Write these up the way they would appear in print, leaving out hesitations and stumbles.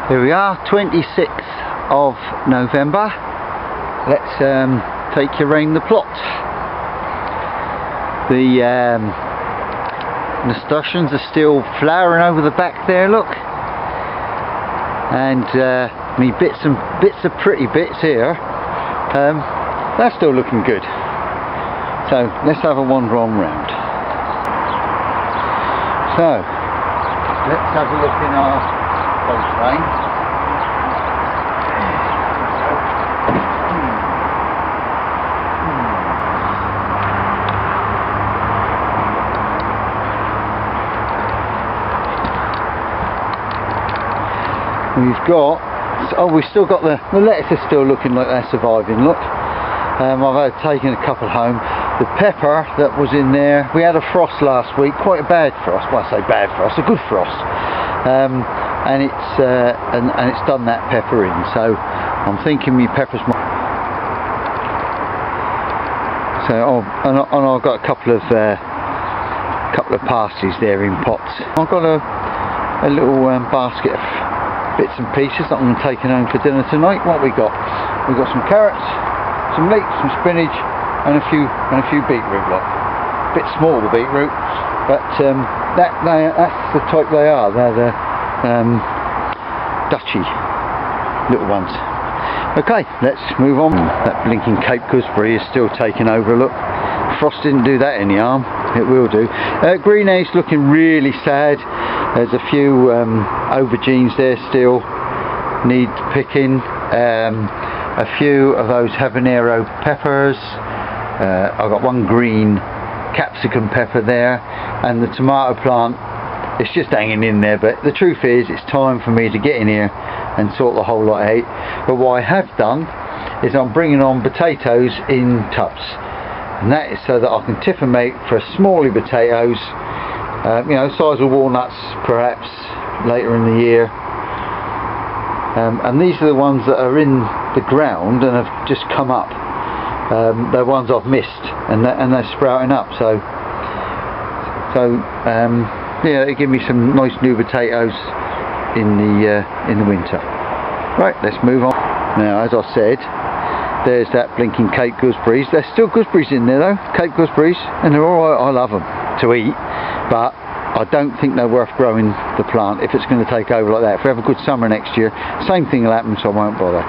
Here we are, 26th of November. Let's take you around the plot. The nasturtiums are still flowering over the back there, look. And me bits of pretty bits here, they're still looking good. So let's have a wander on round. So let's have a look in our close range. We've got, we've still got the lettuce is still looking like they're surviving, look. I've taken a couple home. The pepper that was in there, we had a frost last week, quite a bad frost. Well, I say bad frost, a good frost. And it's done that pepper in, so I'm thinking my pepper's more. So and I've got a couple of parsley's there in pots. I've got a little basket of bits and pieces that I'm taking home for dinner tonight. What we got? We've got some carrots, some leeks, some spinach, and a few beetroot. Look, a bit small the beetroot, but that's the type they are. They're the Dutchy little ones. Okay, let's move on. That blinking Cape gooseberry is still taking over. Look, frost didn't do that any harm. It will do. Greenhouse looking really sad. There's a few aubergines there still need picking. A few of those habanero peppers. I've got one green capsicum pepper there, and the tomato plant, it's just hanging in there. But the truth is, it's time for me to get in here and sort the whole lot out. But what I have done is I'm bringing on potatoes in tubs, and that is so that I can tip them out for smallie potatoes, you know, size of walnuts perhaps later in the year. And these are the ones that are in the ground and have just come up. They're ones I've missed, and they're sprouting up. So yeah, they give me some nice new potatoes in the winter. Right, let's move on. Now, as I said, there's that blinking Cape gooseberries. There's still gooseberries in there though, Cape gooseberries, and they're alright. I love them to eat, but I don't think they're worth growing the plant if it's going to take over like that. If we have a good summer next year, same thing will happen, so I won't bother.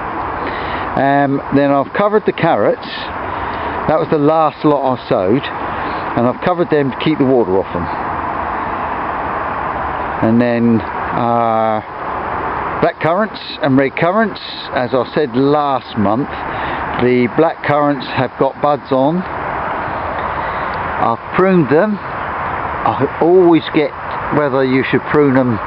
Then I've covered the carrots. That was the last lot I sowed, and I've covered them to keep the water off them. And then black currants and red currants, as I said last month, the black currants have got buds on. I've pruned them. I always get whether you should prune them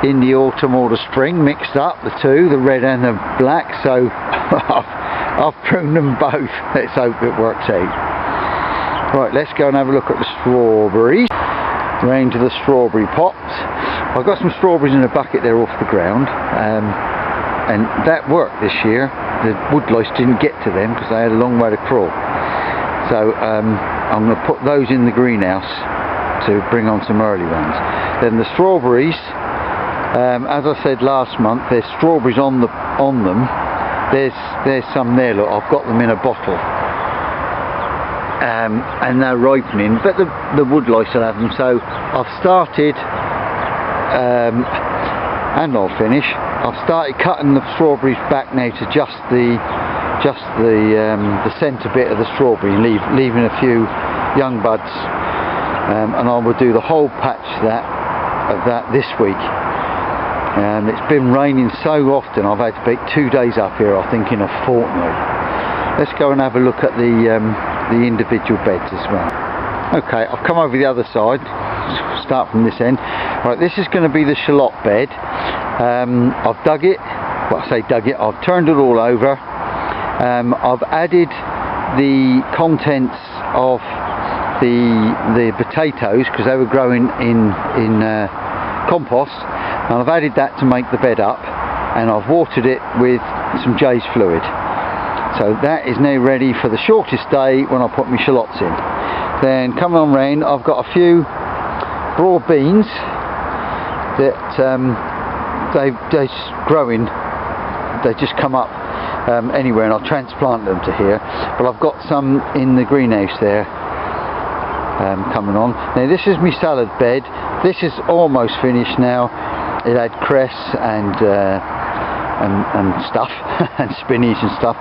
in the autumn or the spring, mixed up the two, the red and the black, so I've pruned them both. Let's hope it works out. Right, let's go and have a look at the strawberries. Round to the strawberry pots. I've got some strawberries in a bucket there off the ground, and that worked this year. The woodlice didn't get to them because they had a long way to crawl. So I'm going to put those in the greenhouse to bring on some early ones. Then the strawberries, as I said last month, there's strawberries on them. There's some there. Look, I've got them in a bottle, and they're ripening. But the woodlice will have them. So I've started, and I'll finish. I've started cutting the strawberries back now to just the centre bit of the strawberry, leaving a few young buds. And I will do the whole patch of that this week. It's been raining so often, I've had to pick 2 days up here, I think in a fortnight. Let's go and have a look at the individual beds as well. Okay, I've come over the other side, start from this end. Right, this is going to be the shallot bed. I've dug it, well I say dug it, I've turned it all over. I've added the contents of the potatoes because they were growing in compost, and I've added that to make the bed up, and I've watered it with some Jay's fluid. So that is now ready for the shortest day when I put my shallots in. Then coming on round, I've got a few broad beans that they're growing, they just come up anywhere, and I'll transplant them to here. But I've got some in the greenhouse there coming on. Now this is my salad bed. This is almost finished now. It had cress and stuff and spinach and stuff.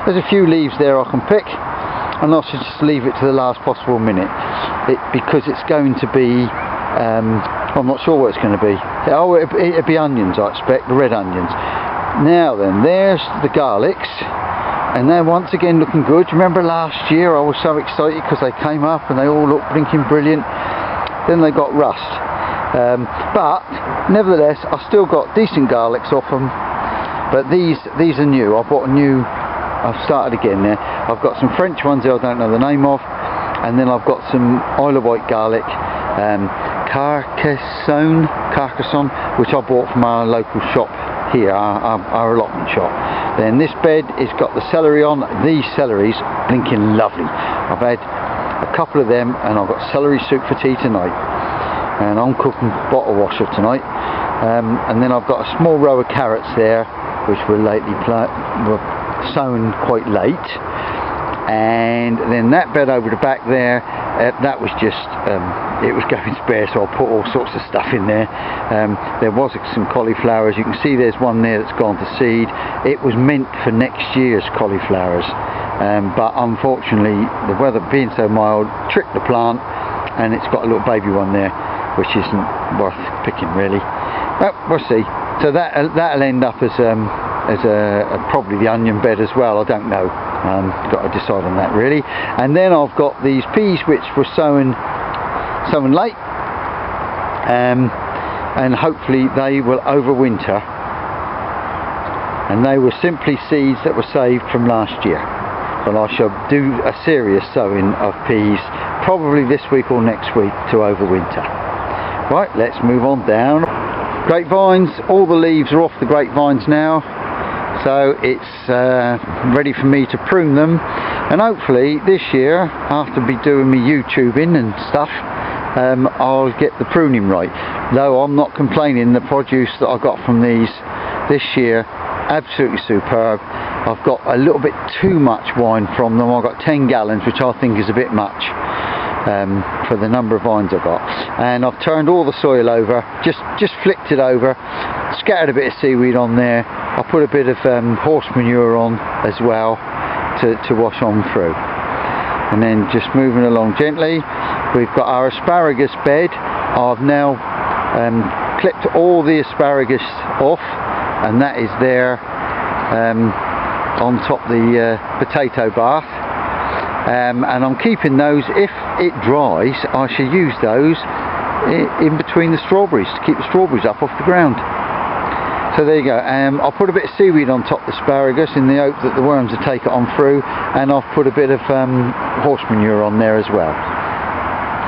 There's a few leaves there I can pick, and I should just leave it to the last possible minute because it's going to be I'm not sure what it's going to be. Oh, it'll be onions, I expect, the red onions. Now then, there's the garlics, and they're once again looking good. Do you remember last year I was so excited because they came up and they all looked blinking brilliant. Then they got rust. But nevertheless, I've still got decent garlics off them. But these are new. I bought a new. I've started again there. I've got some French ones there I don't know the name of, and then I've got some Isle of Wight garlic, Carcassonne, which I bought from our local shop here, our allotment shop. Then this bed has got the celery on. These celeries blinking lovely. I've had a couple of them, and I've got celery soup for tea tonight, and I'm cooking bottle washer tonight. And then I've got a small row of carrots there, which were were sown quite late. And then that bed over the back there, that was just it was going spare, so I put all sorts of stuff in there. There was some cauliflowers. You can see there's one there that's gone to seed. It was meant for next year's cauliflowers, but unfortunately the weather being so mild tricked the plant, and it's got a little baby one there which isn't worth picking really. Well, we'll see. So that'll end up as probably the onion bed as well. I don't know. Got to decide on that really. And then I've got these peas which were sown late, and hopefully they will overwinter. And they were simply seeds that were saved from last year. But I shall do a serious sowing of peas probably this week or next week to overwinter. Right, let's move on down. Grapevines, all the leaves are off the grapevines now, so it's ready for me to prune them, and hopefully this year, after be doing my YouTubing and stuff, I'll get the pruning right. Though I'm not complaining, the produce that I got from these this year, absolutely superb. I've got a little bit too much wine from them. I've got 10 gallons, which I think is a bit much for the number of vines I've got. And I've turned all the soil over, just flicked it over, scattered a bit of seaweed on there. I put a bit of horse manure on as well to wash on through. And then just moving along gently, we've got our asparagus bed. I've now clipped all the asparagus off, and that is there on top the potato bath. And I'm keeping those. If it dries, I shall use those in between the strawberries to keep the strawberries up off the ground. So there you go. I'll put a bit of seaweed on top of the asparagus in the hope that the worms will take it on through, and I've put a bit of horse manure on there as well.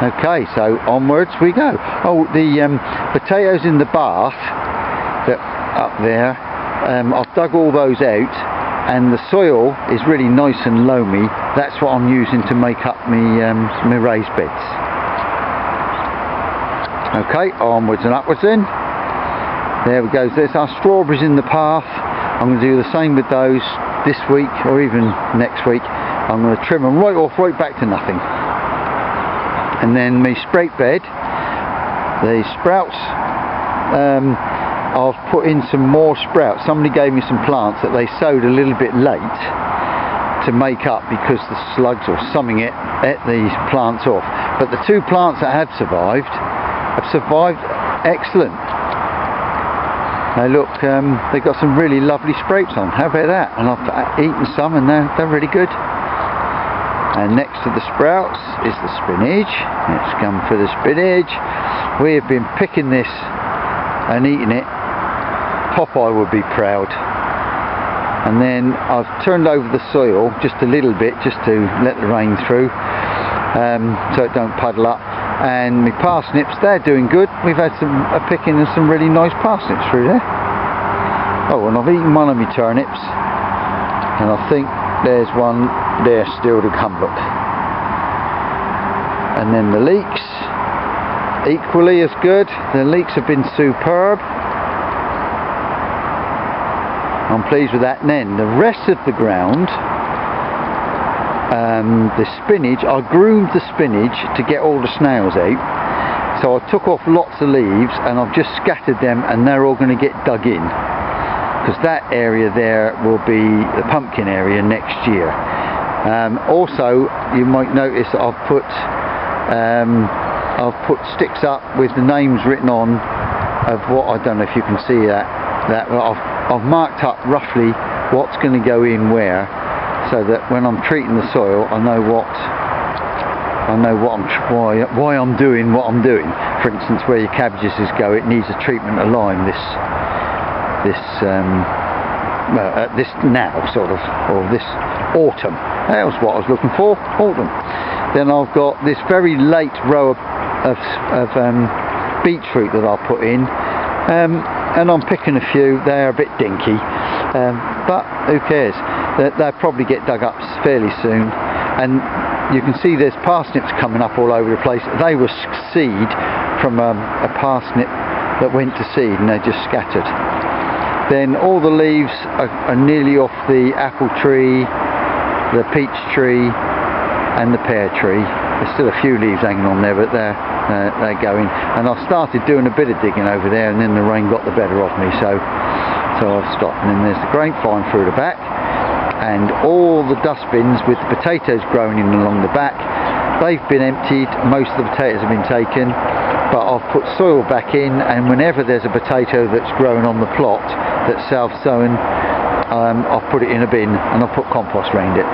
Okay, so onwards we go. Oh, the potatoes in the bath that up there, I've dug all those out, and the soil is really nice and loamy. That's what I'm using to make up my raised beds. Okay, onwards and upwards then. There we go. There's our strawberries in the path. I'm going to do the same with those this week or even next week. I'm going to trim them right off, right back to nothing. And then my sprout bed, the sprouts, I've put in some more sprouts. Somebody gave me some plants that they sowed a little bit late to make up because the slugs or something ate these plants off. But the two plants that have survived excellent. They look, they've got some really lovely sprouts on. How about that? And I've eaten some, and they're really good. And next to the sprouts is the spinach. Let's come for the spinach. We have been picking this and eating it. Popeye would be proud. And then I've turned over the soil just a little bit, just to let the rain through, so it don't puddle up. And my parsnips, they're doing good. We've had a picking of some really nice parsnips through there. Oh, and I've eaten one of my turnips, and I think there's one there still to come, look. And then the leeks, equally as good. The leeks have been superb. I'm pleased with that. And then the rest of the ground, the spinach, I groomed the spinach to get all the snails out. So I took off lots of leaves and I've just scattered them, and they're all going to get dug in, because that area there will be the pumpkin area next year. Also, you might notice that I've put sticks up with the names written on of what, I don't know if you can see that I've marked up roughly what's going to go in where, so that when I'm treating the soil I know why I'm doing what I'm doing. For instance, where your cabbages go, it needs a treatment of lime this now, sort of, or this autumn. That was what I was looking for, autumn. Then I've got this very late row of beetroot that I'll put in, and I'm picking a few. They're a bit dinky, but who cares? They'll probably get dug up fairly soon. And you can see there's parsnips coming up all over the place. They were seed from a parsnip that went to seed, and they're just scattered. Then all the leaves are nearly off the apple tree, the peach tree and the pear tree. There's still a few leaves hanging on there, but they're going. And I started doing a bit of digging over there, and then the rain got the better of me, so I've stopped. And then there's the grapevine through the back, and all the dustbins with the potatoes growing in along the back. They've been emptied, most of the potatoes have been taken, but I've put soil back in, and whenever there's a potato that's growing on the plot that's self-sown, I've put it in a bin and I've put compost around it.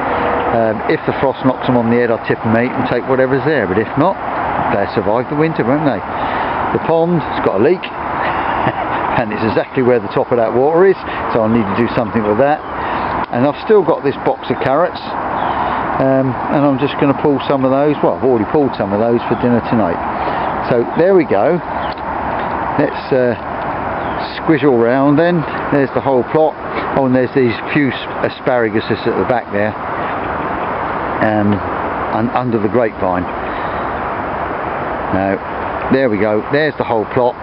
If the frost knocks them on the head, I'll tip them out and take whatever's there, but if not, they'll survive the winter, won't they? The pond's got a leak and it's exactly where the top of that water is, so I'll need to do something with that. And I've still got this box of carrots, and I'm just going to pull some of those. Well, I've already pulled some of those for dinner tonight. So there we go. Let's squizzle round then. There's the whole plot. Oh, and there's these few asparagus at the back there, and under the grapevine. Now, there we go. There's the whole plot.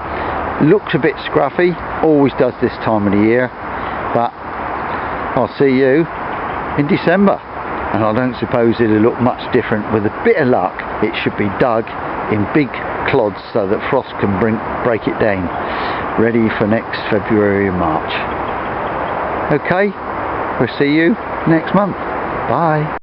Looks a bit scruffy, always does this time of the year, but I'll see you in December, and I don't suppose it'll look much different. With a bit of luck, it should be dug in big clods so that frost can break it down, ready for next February and March. Okay, we'll see you next month. Bye.